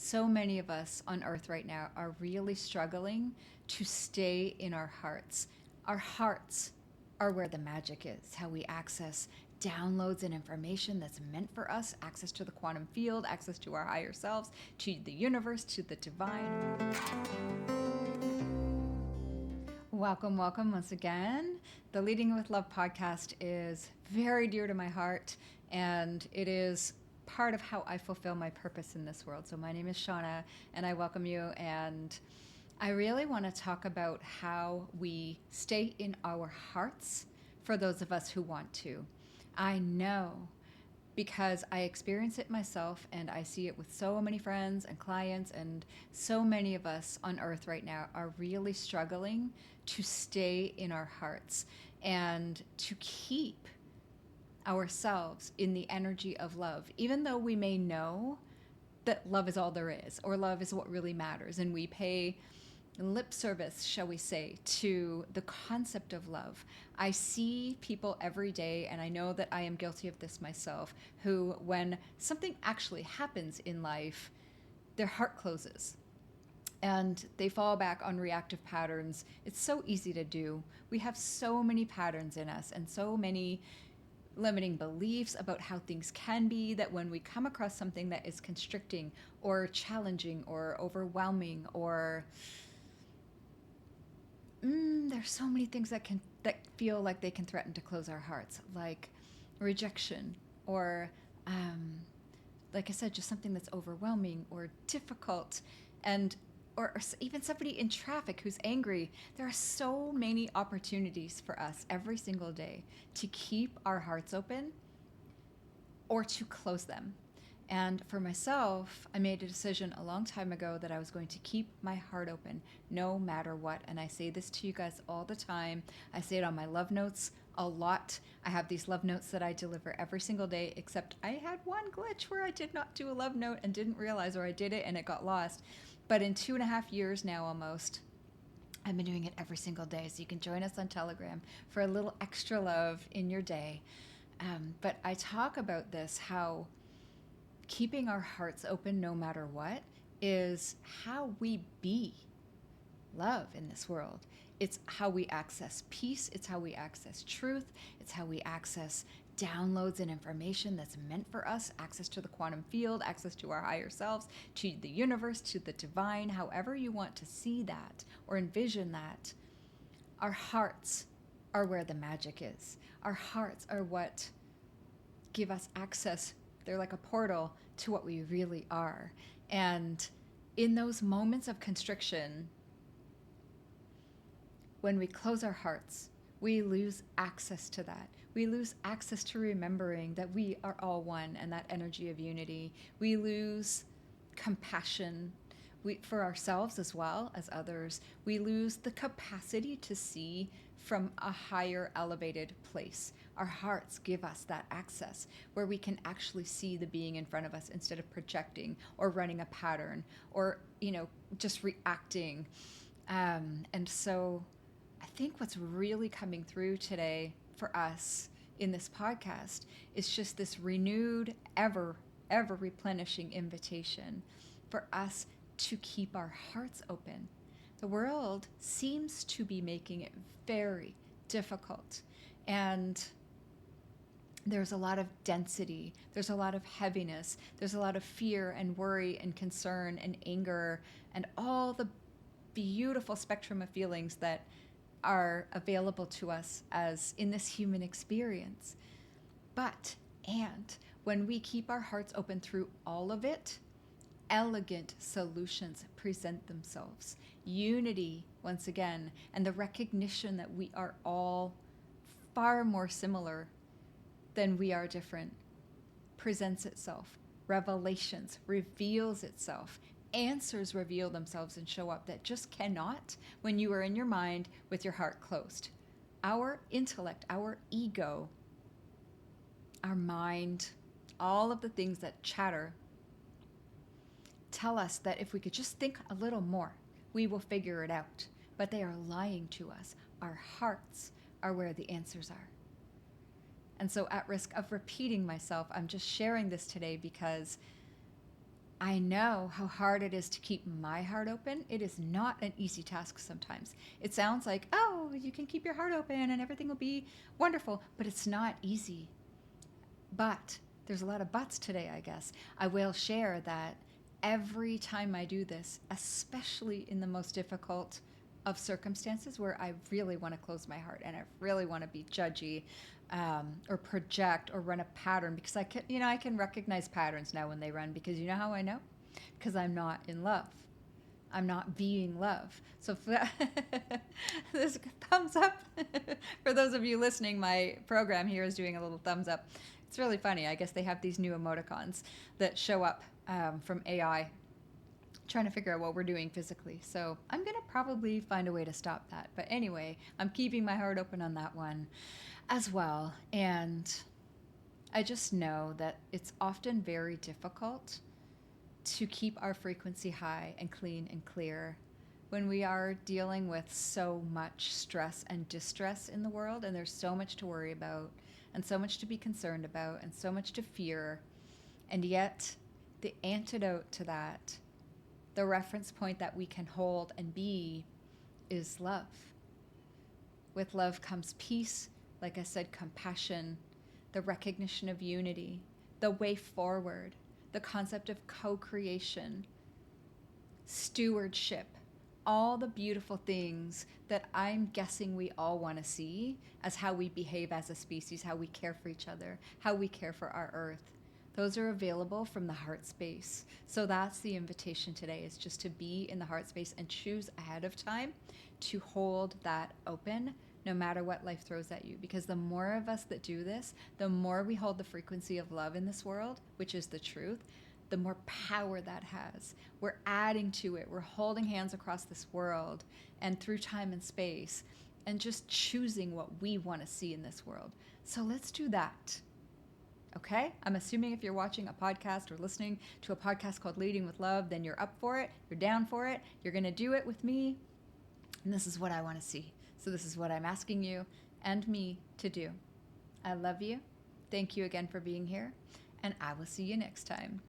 So many of us on earth right now are really struggling to stay in our hearts. Our hearts are where the magic is, how we access downloads and information that's meant for us, access to the quantum field, access to our higher selves, to the universe, to the divine. Welcome, welcome once again. The Leading with Love podcast is very dear to my heart, and it is part of how I fulfill my purpose in this world. So my name is Shauna, and I welcome you. And I really want to talk about how we stay in our hearts for those of us who want to. I know because I experience it myself and I see it with so many friends and clients, and so many of us on earth right now are really struggling to stay in our hearts and to keep ourselves in the energy of love, even though we may know that love is all there is, or love is what really matters, and we pay lip service, shall we say, to the concept of love. I see people every day, and I know that I am guilty of this myself, who, when something actually happens in life, their heart closes and they fall back on reactive patterns. It's so easy to do. We have so many patterns in us and so many limiting beliefs about how things can be, that when we come across something that is constricting or challenging or overwhelming, or there's so many things that feel like they can threaten to close our hearts, like rejection, or like I said, just something that's overwhelming or difficult, and or even somebody in traffic who's angry. There are so many opportunities for us every single day to keep our hearts open or to close them. And for myself, I made a decision a long time ago that I was going to keep my heart open no matter what. And I say this to you guys all the time. I say it on my love notes a lot. I have these love notes that I deliver every single day, except I had one glitch where I did not do a love note and didn't realize, or I did it and it got lost. But in 2.5 years now almost, I've been doing it every single day. So you can join us on Telegram for a little extra love in your day. But I talk about this, how keeping our hearts open no matter what is how we be love in this world. It's how we access peace. It's how we access truth. It's how we access downloads and information that's meant for us, access to the quantum field, access to our higher selves, to the universe, to the divine, however you want to see that or envision that. Our hearts are where the magic is. Our hearts are what give us access. They're like a portal to what we really are. And in those moments of constriction, when we close our hearts, we lose access to that. We lose access to remembering that we are all one and that energy of unity. We lose compassion for ourselves as well as others. We lose the capacity to see from a higher elevated place. Our hearts give us that access where we can actually see the being in front of us instead of projecting or running a pattern or, just reacting. And so I think what's really coming through today for us in this podcast is just this renewed, ever replenishing invitation for us to keep our hearts open. The world seems to be making it very difficult, and there's a lot of density, there's a lot of heaviness, there's a lot of fear and worry and concern and anger and all the beautiful spectrum of feelings that are available to us as in this human experience. And when we keep our hearts open through all of it, elegant solutions present themselves. Unity, once again, and the recognition that we are all far more similar than we are different, presents itself. Revelations reveals itself. Answers reveal themselves and show up that just cannot when you are in your mind with your heart closed. Our intellect, our ego, our mind, all of the things that chatter tell us that if we could just think a little more, we will figure it out. But they are lying to us. Our hearts are where the answers are. And so, at risk of repeating myself, I'm just sharing this today because I know how hard it is to keep my heart open. It is not an easy task sometimes. It sounds like, oh, you can keep your heart open and everything will be wonderful, but it's not easy. But there's a lot of buts today, I guess. I will share that every time I do this, especially in the most difficult of circumstances where I really want to close my heart and I really want to be judgy, or project or run a pattern, because I can recognize patterns now when they run, because you know how I know? Because I'm not in love. I'm not being love. So this thumbs up for those of you listening. My program here is doing a little thumbs up. It's really funny. I guess they have these new emoticons that show up from AI, trying to figure out what we're doing physically. So I'm going to probably find a way to stop that. But anyway, I'm keeping my heart open on that one as well. And I just know that it's often very difficult to keep our frequency high and clean and clear when we are dealing with so much stress and distress in the world, and there's so much to worry about and so much to be concerned about and so much to fear. And yet the antidote to that, the reference point that we can hold and be, is love. With love comes peace, like I said, compassion, the recognition of unity, the way forward, the concept of co-creation, stewardship, all the beautiful things that I'm guessing we all want to see as how we behave as a species, how we care for each other, how we care for our earth. Those are available from the heart space. So that's the invitation today, is just to be in the heart space and choose ahead of time to hold that open no matter what life throws at you. Because the more of us that do this, the more we hold the frequency of love in this world, which is the truth, the more power that has. We're adding to it. We're holding hands across this world and through time and space and just choosing what we want to see in this world. So let's do that. Okay? I'm assuming if you're watching a podcast or listening to a podcast called Leading with Love, then you're up for it, you're down for it, you're going to do it with me, and this is what I want to see. So this is what I'm asking you and me to do. I love you. Thank you again for being here, and I will see you next time.